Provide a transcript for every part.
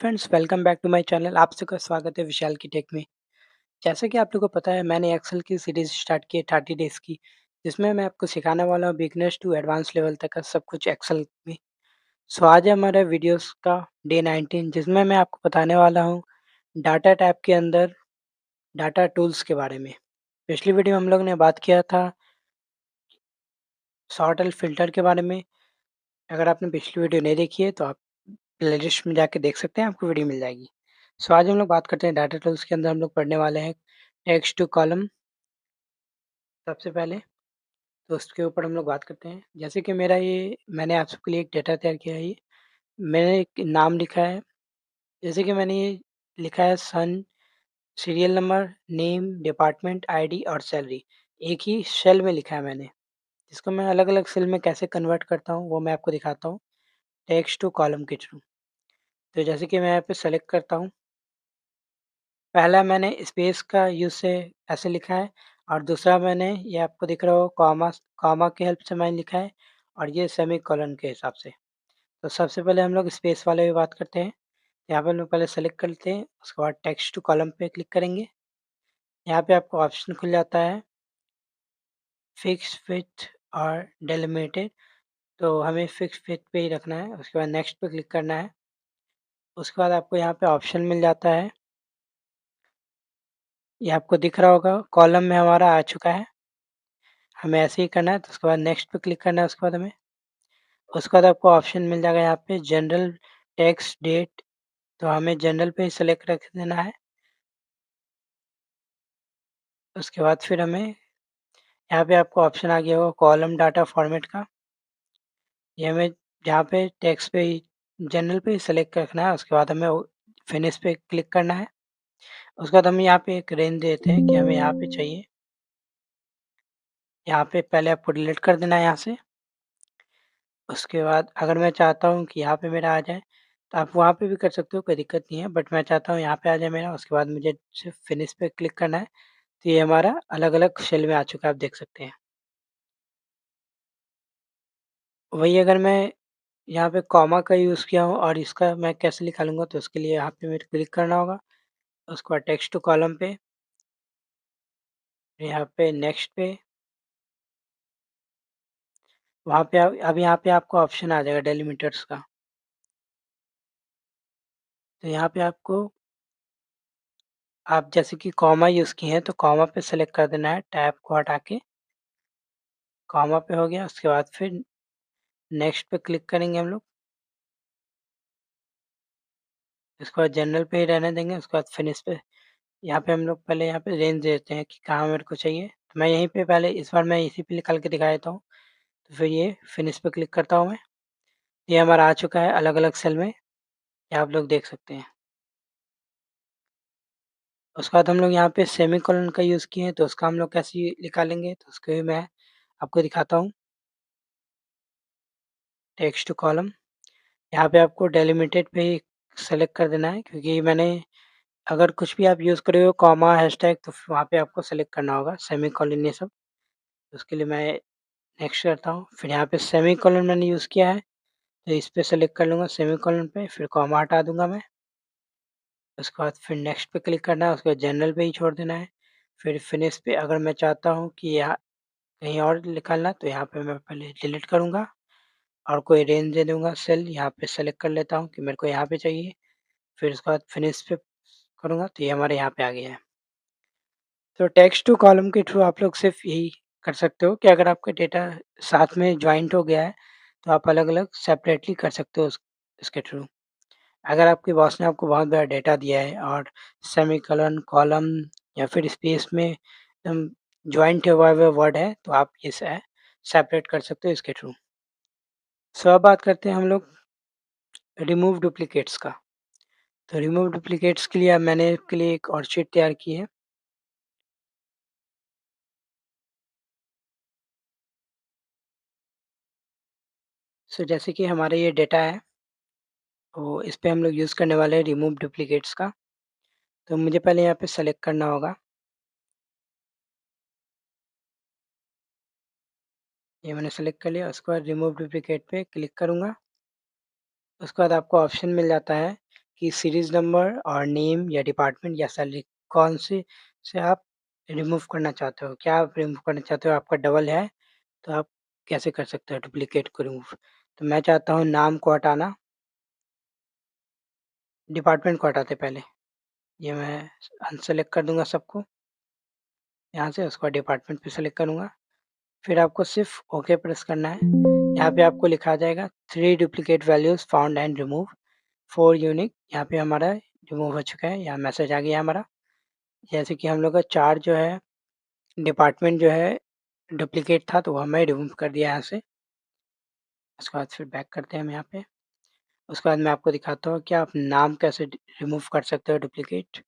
Friends welcome back to my channel. आप सबका स्वागत है विशाल की टेक में। जैसा कि आप लोगों को पता है मैंने एक्सेल की सीरीज स्टार्ट की है 30 डेज़ की, जिसमें मैं आपको सिखाने वाला हूँ बिगिनर्स टू एडवांस लेवल तक का सब कुछ एक्सेल में। सो आज है हमारा वीडियोस का डे 19, जिसमें मैं आपको बताने वाला हूँ डाटा टैब के अंदर डाटा टूल्स के बारे में। पिछली वीडियो में हम लोग ने बात किया था सॉर्ट एंड फिल्टर के बारे में। अगर आपने पिछली वीडियो नहीं देखी है तो आप प्लेलिस्ट में जाके देख सकते हैं, आपको वीडियो मिल जाएगी। सो आज हम लोग बात करते हैं डाटा टूल्स के अंदर हम लोग पढ़ने वाले हैं टेक्स्ट टू कॉलम। सबसे पहले तो उसके ऊपर हम लोग बात करते हैं। जैसे कि मेरा ये मैंने आप सबके लिए एक डेटा तैयार किया है। ये मैंने एक नाम लिखा है, जैसे कि मैंने ये लिखा है सन, serial number, name, department, ID और सैलरी। एक ही सेल में लिखा है मैंने। इसको मैं अलग अलग सेल में कैसे कन्वर्ट करता हूँ वो मैं आपको दिखाता हूँ टेक्स्ट टू कॉलम के थ्रू। तो जैसे कि मैं यहाँ पे सेलेक्ट करता हूँ, पहला मैंने स्पेस का यूज़ से ऐसे लिखा है और दूसरा मैंने ये आपको दिख रहा हो कॉमा कॉमा की हेल्प से मैंने लिखा है और ये सेमीकोलन के हिसाब से। तो सबसे पहले हम लोग स्पेस वाले पे बात करते हैं। यहाँ पे हम लोग पहले सेलेक्ट करते हैं, उसके बाद टेक्स्ट टू कॉलम पे क्लिक करेंगे। यहाँ पे आपको ऑप्शन खुल जाता है फिक्स विड्थ और डेलिमिटेड। तो हमें फिक्स विड्थ पे ही रखना है। उसके बाद नेक्स्ट पे क्लिक करना है। उसके बाद आपको यहाँ पे ऑप्शन मिल जाता है, ये आपको दिख रहा होगा कॉलम में हमारा आ चुका है। हमें ऐसे ही करना है, तो उसके बाद नेक्स्ट पे क्लिक करना है। उसके बाद आपको ऑप्शन मिल जाएगा यहाँ पे जनरल टेक्स्ट डेट। तो हमें जनरल पे ही सेलेक्ट रख देना है। उसके बाद फिर हमें यहाँ पे आपको ऑप्शन आ गया होगा कॉलम डाटा फॉर्मेट का। ये हमें यहाँ पे टेक्स्ट पे ही जनरल पे ही सेलेक्ट रखना है। उसके बाद हमें फिनिश पे क्लिक करना है। उसके बाद हम यहाँ पे एक रेंज देते हैं कि हमें यहाँ पे चाहिए। यहाँ पे पहले आपको डिलीट कर देना है यहाँ से। उसके बाद अगर मैं चाहता हूँ कि यहाँ पे मेरा आ जाए, तो आप वहाँ पे भी कर सकते हो, कोई दिक्कत नहीं है। बट मैं चाहता हूँ यहाँ पे आ जाए मेरा। उसके बाद मुझे सिर्फ फिनिश पे क्लिक करना है। तो ये हमारा अलग-अलग सेल में आ चुका है, आप देख सकते हैं। वही अगर मैं यहाँ पे कॉमा का यूज़ किया हूँ और इसका मैं कैसे निकालूँगा, तो उसके लिए यहाँ पे मेरे क्लिक करना होगा। उसके बाद टेक्स्ट टू कॉलम पे, यहाँ पे नेक्स्ट पे, वहाँ पे अब यहाँ पे आपको ऑप्शन आ जाएगा डेलिमिटर्स का। तो यहाँ पे आपको आप जैसे कि कॉमा यूज़ किए हैं, तो कॉमा पे सेलेक्ट कर देना है, टैब को हटा के। कॉमा पे हो गया, उसके बाद फिर नेक्स्ट पे क्लिक करेंगे हम लोग। उसके बाद जनरल पे ही रहने देंगे। उसके बाद फिनिश पे, यहाँ पे हम लोग पहले यहाँ पे रेंज देते हैं कि कहाँ मेरे को चाहिए। तो मैं यहीं पे पहले इस बार मैं इसी पे निकाल के दिखा देता हूँ। तो फिर ये फिनिश पे क्लिक करता हूँ मैं। ये हमारा आ चुका है अलग-अलग सेल में, ये आप लोग देख सकते हैं। उसके बाद हम लोग यहाँ पे सेमीकोलन का यूज़ किए हैं, तो उसका हम लोग कैसे निकालेंगे, तो उसको भी मैं आपको दिखाता हूँ। टेक्स्ट टू कॉलम, यहाँ पे आपको डेलिमिटेड पे ही सेलेक्ट कर देना है, क्योंकि मैंने अगर कुछ भी आप यूज़ कर रहे हो कॉमा, हैशटैग, तो फिर वहाँ पे आपको सेलेक्ट करना होगा सेमीकोलन ये सब। उसके लिए मैं नेक्स्ट करता हूँ। फिर यहाँ पे सेमीकोलन मैंने यूज़ किया है, तो इस पे सेलेक्ट कर लूँगा सेमीकोलन पे, फिर कॉमा हटा दूँगा मैं। उसके बाद फिर नेक्स्ट पे क्लिक करना है, उसके बाद जनरल पे ही छोड़ देना है। फिर फिनिश पे अगर मैं चाहता हूँ कि यहाँ कहीं और निकालना, तो यहाँ पे मैं पहले डिलीट करूँगा और कोई रेंज दे दूँगा सेल, यहाँ पे सेलेक्ट कर लेता हूँ कि मेरे को यहाँ पे चाहिए। फिर उसके बाद फिनिश पे करूँगा, तो ये हमारे यहाँ पे आ गया है। तो टेक्स्ट टू कॉलम के थ्रू आप लोग सिर्फ यही कर सकते हो कि अगर आपका डेटा साथ में जॉइंट हो गया है, तो आप अलग-अलग सेपरेटली कर सकते हो इसके थ्रू। अगर आपके बॉस ने आपको बहुत बड़ा डेटा दिया है और सेमीकोलन, कॉलम या फिर स्पेस में जॉइंट हुआ हुआ वर्ड है, तो आप ये सेपरेट कर सकते हो इसके थ्रू। सो अब बात करते हैं हम लोग रिमूव डुप्लीकेट्स का। तो रिमूव डुप्लीकेट्स के लिए अब मैंने आपके लिए एक और शीट तैयार की है। सो जैसे कि हमारा ये डेटा है, तो इस पे हम लोग यूज़ करने वाले हैं रिमूव डुप्लीकेट्स का। तो मुझे पहले यहाँ पे सेलेक्ट करना होगा। ये मैंने सेलेक्ट कर लिया। उसके बाद रिमूव डुप्लीकेट पे क्लिक करूँगा। उसके बाद आपको ऑप्शन मिल जाता है कि सीरीज़ नंबर और नेम या डिपार्टमेंट या सैलरी कौन से आप रिमूव करना चाहते हो? क्या आप रिमूव करना चाहते हो? आपका डबल है, तो आप कैसे कर सकते हो डुप्लीकेट को रिमूव? तो मैं चाहता हूँ नाम को हटाना, डिपार्टमेंट को हटाते पहले। ये मैं अनसेलेक्ट कर दूँगा सबको, यहाँ से उसके बाद डिपार्टमेंट पे सेलेक्ट करूँगा। फिर आपको सिर्फ़ ओके प्रेस करना है। यहाँ पे आपको लिखा आ जाएगा 3 duplicate values found and remove 4 unique. यहाँ पे हमारा रिमूव हो चुका है, यहाँ मैसेज आ गया हमारा। जैसे कि हम लोग का 4 जो है डिपार्टमेंट जो है डुप्लीकेट था, तो वो हमें रिमूव कर दिया यहाँ से। उसके बाद फिर बैक करते हैं हम यहाँ पे। उसके बाद मैं आपको दिखाता हूँ कि आप नाम कैसे रिमूव कर सकते हो डुप्लीकेट।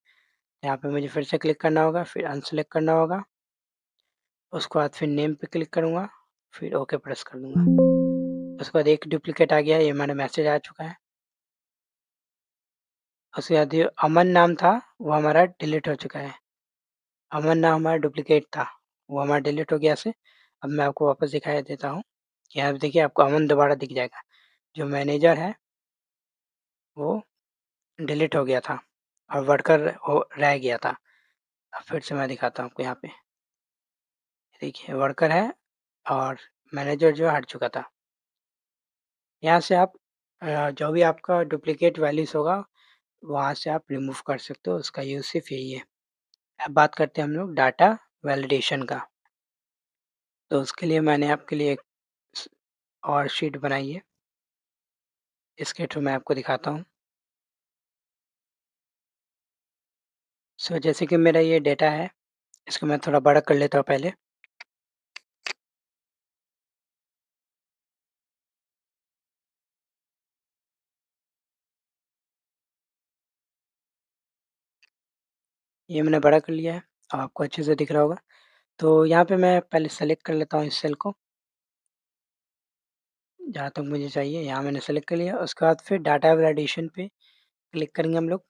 यहाँ पे मुझे फिर से क्लिक करना होगा, फिर अनसेलेक्ट करना होगा। उसके बाद फिर नेम पे क्लिक करूँगा, फिर ओके प्रेस कर दूँगा। उसके बाद एक डुप्लीकेट आ गया, ये हमारा मैसेज आ चुका है। उसके बाद ये अमन नाम था, वो हमारा डिलीट हो चुका है। अमन नाम हमारा डुप्लीकेट था, वो हमारा डिलीट हो गया से। अब मैं आपको वापस दिखाई देता हूँ। यहाँ पे देखिए आपको अमन दोबारा दिख जाएगा। जो मैनेजर है वो डिलीट हो गया था और वर्कर हो रह गया था। अब फिर से मैं दिखाता हूँ आपको यहाँ पे। देखिए वर्कर है और मैनेजर जो हट चुका था। यहाँ से आप जो भी आपका डुप्लीकेट वैल्यूज़ होगा, वहाँ से आप रिमूव कर सकते हो, उसका यूज़ सिर्फ़ यही है। अब बात करते हैं हम लोग डाटा वैलिडेशन का। तो उसके लिए मैंने आपके लिए एक स और शीट बनाई है। इसके थ्रू मैं आपको दिखाता हूँ। सो जैसे कि मेरा ये डेटा है, इसको मैं थोड़ा बड़ा कर लेता हूँ पहले। ये मैंने बड़ा कर लिया है, अब आपको अच्छे से दिख रहा होगा। तो यहाँ पे मैं पहले सेलेक्ट कर लेता हूँ इस सेल को, जहाँ तक मुझे चाहिए, यहाँ मैंने सेलेक्ट कर लिया। उसके बाद फिर डाटा वैलिडेशन पे क्लिक करेंगे हम लोग।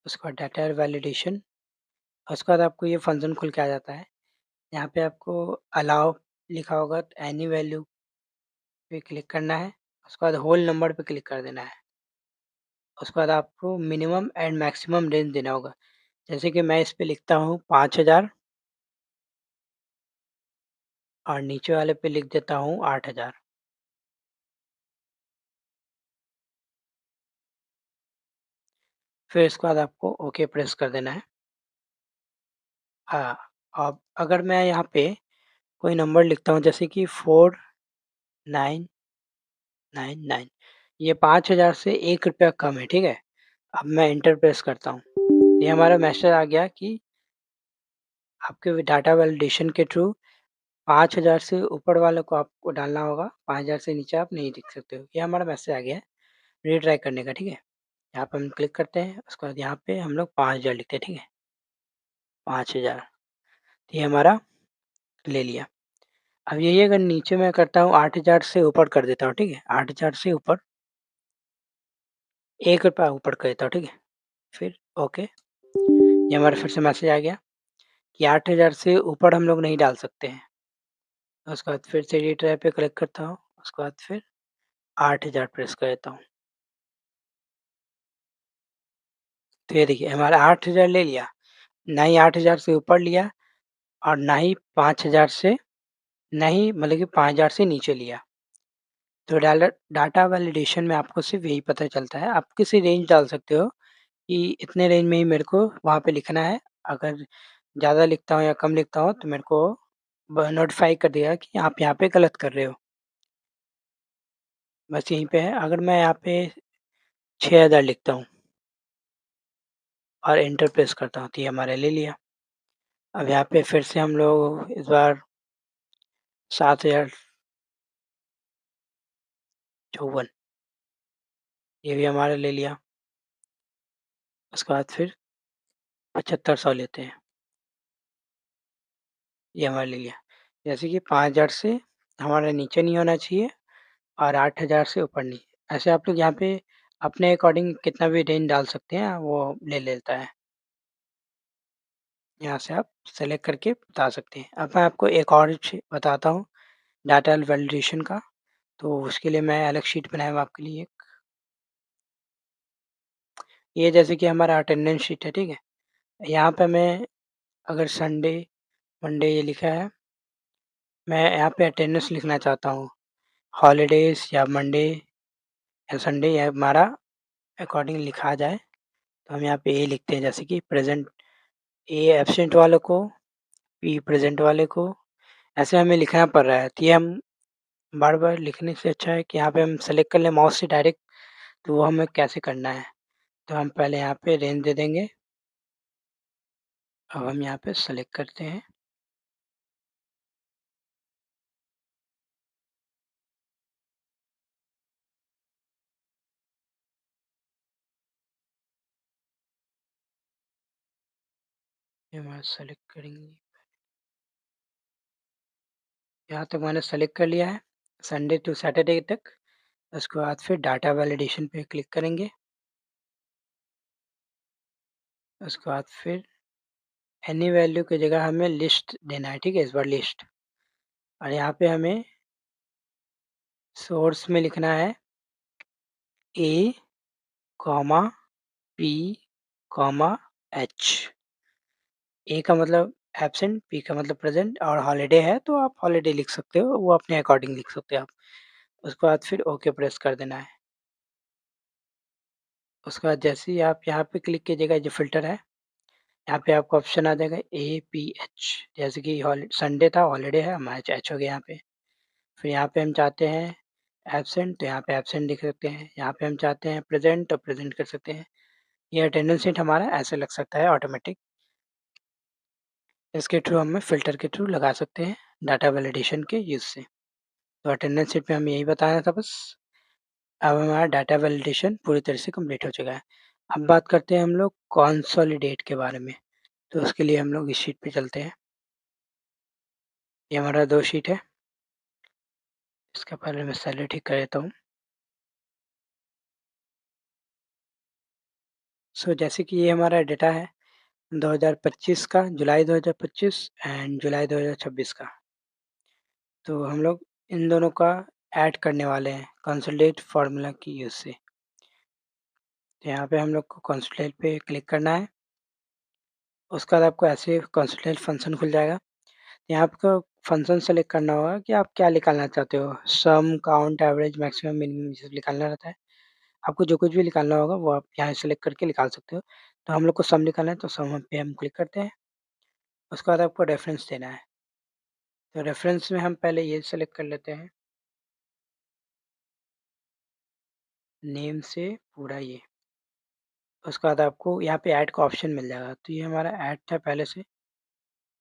उसके बाद डाटा वैलिडेशन, उसके बाद आपको ये फंक्शन खुल के आ जाता है। यहाँ पे आपको अलाउ लिखा होगा, तो एनी वैल्यू पे क्लिक करना है। उसके बाद होल नंबर पे क्लिक कर देना है। उसके बाद आपको मिनिमम एंड मैक्सिमम रेंज देना होगा। जैसे कि मैं इस पे लिखता हूँ 5000 और नीचे वाले पे लिख देता हूँ 8000। फिर इसके बाद आपको ओके प्रेस कर देना है। हाँ, अब अगर मैं यहाँ पे कोई नंबर लिखता हूँ जैसे कि 4999, ये 5000 से ₹1 कम है, ठीक है? अब मैं एंटर प्रेस करता हूँ। ये हमारा मैसेज आ गया कि आपके डाटा वैलिडेशन के थ्रू 5000 से ऊपर वाले को आपको डालना होगा, 5000 से नीचे आप नहीं लिख सकते हो। ये हमारा मैसेज आ गया है रीट्राई करने का, ठीक है? यहाँ पे हम क्लिक करते हैं, उसके बाद यहाँ पे हम लोग 5000 लिखते हैं, ठीक है? 5000, ये हमारा ले लिया। अब यही अगर नीचे मैं करता हूँ 8000 से ऊपर कर देता हूँ, ठीक है? 8000 से ऊपर ₹1 ऊपर कर देता हूँ, ठीक है? फिर ओके, ये हमारा फिर से मैसेज आ गया कि 8000 से ऊपर हम लोग नहीं डाल सकते हैं। उसके बाद फिर से रीट्राई पे क्लिक करता हूँ, उसके बाद फिर 8000 प्रेस कर देता हूँ। तो ये देखिए हमारा 8000 ले लिया, ना ही 8000 से ऊपर लिया और ना ही 5000 से, ना ही मतलब कि 5000 से नीचे लिया। तो डाटा वैलिडेशन में आपको सिर्फ़ यही पता चलता है, आप किसी रेंज डाल सकते हो कि इतने रेंज में ही मेरे को वहाँ पे लिखना है। अगर ज़्यादा लिखता हूँ या कम लिखता हूँ तो मेरे को ब नोटिफ़ाई कर देगा कि आप यहाँ पे गलत कर रहे हो। बस यहीं पे है, अगर मैं यहाँ पे 6000 लिखता हूँ और एंटर प्रेस करता हूँ, तो ये हमारा ले लिया। अब यहाँ पे फिर से हम लोग इस बार 7054, ये भी हमारा ले लिया। उसके बाद फिर 7500 लेते हैं, ये हमारा ले लिया। जैसे कि 5000 से हमारा नीचे नहीं होना चाहिए और 8000 से ऊपर नहीं। ऐसे आप लोग यहाँ पे अपने अकॉर्डिंग कितना भी रेंज डाल सकते हैं, वो ले लेता है। यहाँ से आप सेलेक्ट करके बता सकते हैं। अब मैं आपको एक और बताता हूँ डाटा वैलिडेशन का, तो उसके लिए मैं अलग शीट बनाया हूँ आपके लिए एक। ये जैसे कि हमारा अटेंडेंस शीट है, ठीक है? यहाँ पे मैं अगर संडे, मंडे ये लिखा है, मैं यहाँ पे अटेंडेंस लिखना चाहता हूँ, हॉलिडेज़ या मंडे या संडे या हमारा अकॉर्डिंग लिखा जाए, तो हम यहाँ पे ए लिखते हैं जैसे कि प्रेज़ेंट, ए एब्सेंट वालों को, बी प्रेज़ेंट वाले को, ऐसे हमें लिखना पड़ रहा है। तो ये हम बार-बार लिखने से अच्छा है कि यहाँ पे हम सेलेक्ट कर लें माउस से डायरेक्ट, तो वो हमें कैसे करना है। तो हम पहले यहाँ पे रेंज दे देंगे, अब हम यहाँ पे सेलेक्ट करते हैं। ये हमारा सेलेक्ट करेंगे, यहाँ तक मैंने सेलेक्ट कर लिया है, संडे टू सैटरडे तक। उसके बाद फिर डाटा वैलिडेशन पे क्लिक करेंगे। उसके बाद फिर एनी वैल्यू की जगह हमें लिस्ट देना है, ठीक है? इस बार लिस्ट, और यहाँ पे हमें सोर्स में लिखना है ए, कॉमा, पी, कॉमा, एच। ए का मतलब एब्सेंट, पी का मतलब प्रेज़ेंट, और हॉलिडे है तो आप हॉलिडे लिख सकते हो, वो अपने अकॉर्डिंग लिख सकते हो आप। उसके बाद फिर ओके प्रेस कर देना है। उसके बाद जैसे ही आप यहाँ पे क्लिक कीजिएगा, जो फ़िल्टर है, यहाँ पे आपको ऑप्शन आ जाएगा ए-पी-एच, जैसे कि संडे था, हॉलिडे है, हमारा एच हो गया यहाँ पे। फिर यहाँ पे हम चाहते हैं एब्सेंट, तो यहाँ पे एब्सेंट लिख सकते हैं। यहाँ पे हम चाहते हैं प्रेज़ेंट, तो प्रेज़ेंट कर सकते हैं। ये अटेंडेंस शीट हमारा ऐसे लग सकता है ऑटोमेटिक। इसके थ्रू हमें फ़िल्टर के थ्रू लगा सकते हैं डाटा वैलिडेशन के यूज़ से। तो अटेंडेंस शीट में हमें यही बताना था बस। अब हमारा डाटा वैलिडेशन पूरी तरह से कंप्लीट हो चुका है। अब बात करते हैं हम लोग कंसोलिडेट के बारे में। तो उसके लिए हम लोग इस शीट पे चलते हैं। ये हमारा 2 शीट है। इसका पहले मैं सैलरी ठीक कर देता हूँ। सो जैसे कि ये हमारा डेटा है 2025 का, जुलाई 2025 एंड जुलाई 2026 का। तो हम लोग इन दोनों का ऐड करने वाले हैं कंसोलिडेट फ़ॉर्मूला की यूज़ से। तो यहाँ पे हम लोग को कंसोलिडेट पे क्लिक करना है। उसके बाद आपको ऐसे कंसोलिडेट फ़ंक्शन खुल जाएगा। यहाँ आपको फ़ंक्शन सेलेक्ट करना होगा कि आप क्या निकालना चाहते हो। सम, काउंट, एवरेज, मैक्सिमम, मिनिमम, ये सब निकालना रहता है। आपको जो कुछ भी निकालना होगा वो आप यहाँ सेलेक्ट करके निकाल सकते हो। तो हम लोग को सम निकालना है, तो सम पे हम क्लिक करते हैं। उसके बाद आपको रेफ़रेंस देना है। तो रेफ़रेंस में हम पहले ये सेलेक्ट कर लेते हैं, नेम से पूरा ये। उसके बाद आपको यहाँ पे ऐड का ऑप्शन मिल जाएगा। तो ये हमारा ऐड था पहले से,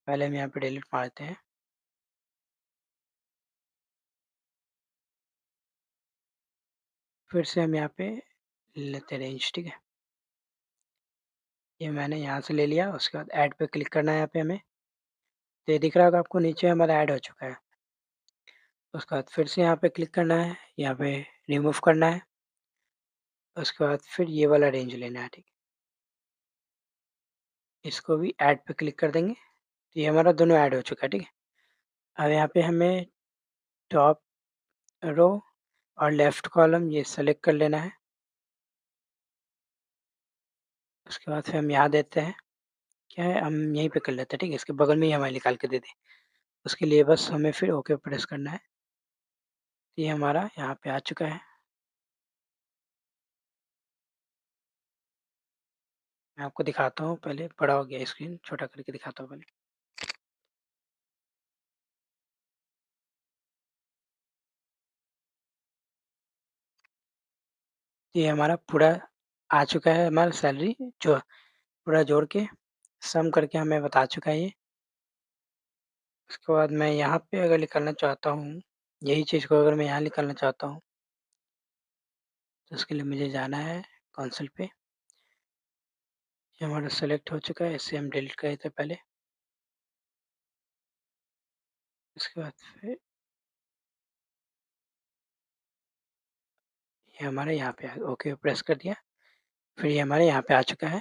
पहले हम यहाँ पे डिलीट मारते हैं। फिर से हम यहाँ पे ले लेते हैं रेंज, ठीक है? ये मैंने यहाँ से ले लिया, उसके बाद ऐड पे क्लिक करना है यहाँ पे हमें। तो ये दिख रहा होगा आपको, नीचे हमारा ऐड हो चुका है। उसके बाद फिर से यहाँ पे क्लिक करना है, यहाँ पे रिमूव करना है। उसके बाद फिर ये वाला रेंज लेना है, ठीक है? इसको भी ऐड पे क्लिक कर देंगे, तो ये हमारा दोनों ऐड हो चुका है, ठीक है? अब यहाँ पे हमें टॉप रो और लेफ्ट कॉलम ये सेलेक्ट कर लेना है। उसके बाद फिर हम यहाँ देते हैं, क्या है, हम यहीं पे कर लेते हैं, ठीक है? इसके बगल में ही हमारे निकाल के दे दें। उसके लिए बस हमें फिर ओके प्रेस करना है। ये हमारा यहाँ पे आ चुका है। मैं आपको दिखाता हूँ, पहले बड़ा हो गया स्क्रीन, छोटा करके दिखाता हूँ पहले। ये हमारा पूरा आ चुका है, हमारा सैलरी जो पूरा जोड़ के सम करके हमें बता चुका है ये। उसके बाद मैं यहाँ पे अगर निकालना चाहता हूँ, यही चीज़ को अगर मैं यहाँ निकालना चाहता हूँ, तो उसके लिए मुझे जाना है कंसोल पे। ये हमारा सेलेक्ट हो चुका है, इसे हम डिलीट कर देते हैं पहले। उसके बाद फिर ये हमारे यहाँ पे ओके प्रेस कर दिया, फिर ये हमारे यहाँ पे आ चुका है।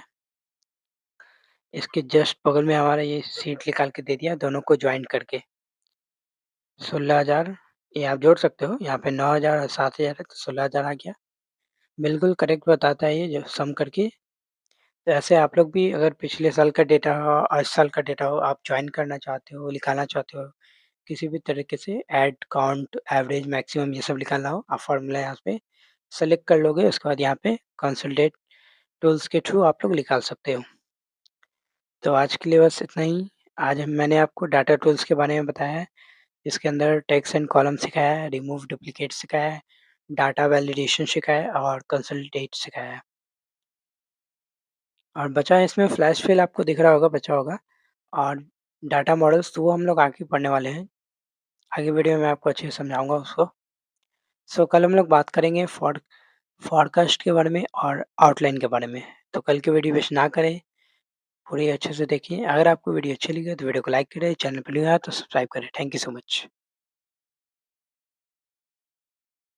इसके जस्ट बगल में हमारा ये शीट निकाल के दे दिया दोनों को जॉइन करके। 16,000 ये आप जोड़ सकते हो, यहाँ पे 9,000 और 7,000 है, तो 16,000 आ गया। बिल्कुल करेक्ट बताता है ये जो सम करके तो ऐसे आप लोग भी अगर पिछले साल का डेटा हो, इस साल का डेटा हो, आप जॉइन करना चाहते हो, निकालना चाहते हो, किसी भी तरीके से ऐड, काउंट, एवरेज, मैक्सिमम ये सब निकालना हो, आप फ़ॉर्मूला यहाँ पे सेलेक्ट कर लोगे, उसके बाद यहाँ पे कंसोलिडेट टूल्स के थ्रू आप लोग निकाल सकते हो। तो आज के लिए बस इतना ही। आज मैंने आपको डाटा टूल्स के बारे में बताया है, इसके अंदर टेक्स्ट एंड कॉलम सिखाया है, रिमूव डुप्लिकेट सिखाया है, डाटा वैलिडेशन सिखाया है और कंसोलिडेट सिखाया है। और बचा है इसमें फ्लैश फिल आपको दिख रहा होगा, बचा होगा। और डाटा मॉडल्स तो वो हम लोग आगे पढ़ने वाले हैं। आगे वीडियो में मैं आपको अच्छे से समझाऊँगा उसको। सो कल हम लोग बात करेंगे फॉरकास्ट के बारे में और आउटलाइन के बारे में। तो कल की वीडियो मिस ना करें, पूरी अच्छे से देखिए। अगर आपको वीडियो अच्छी लगी हो तो वीडियो को लाइक करें, चैनल पर न्यू आया तो सब्सक्राइब करें। Thank you so much.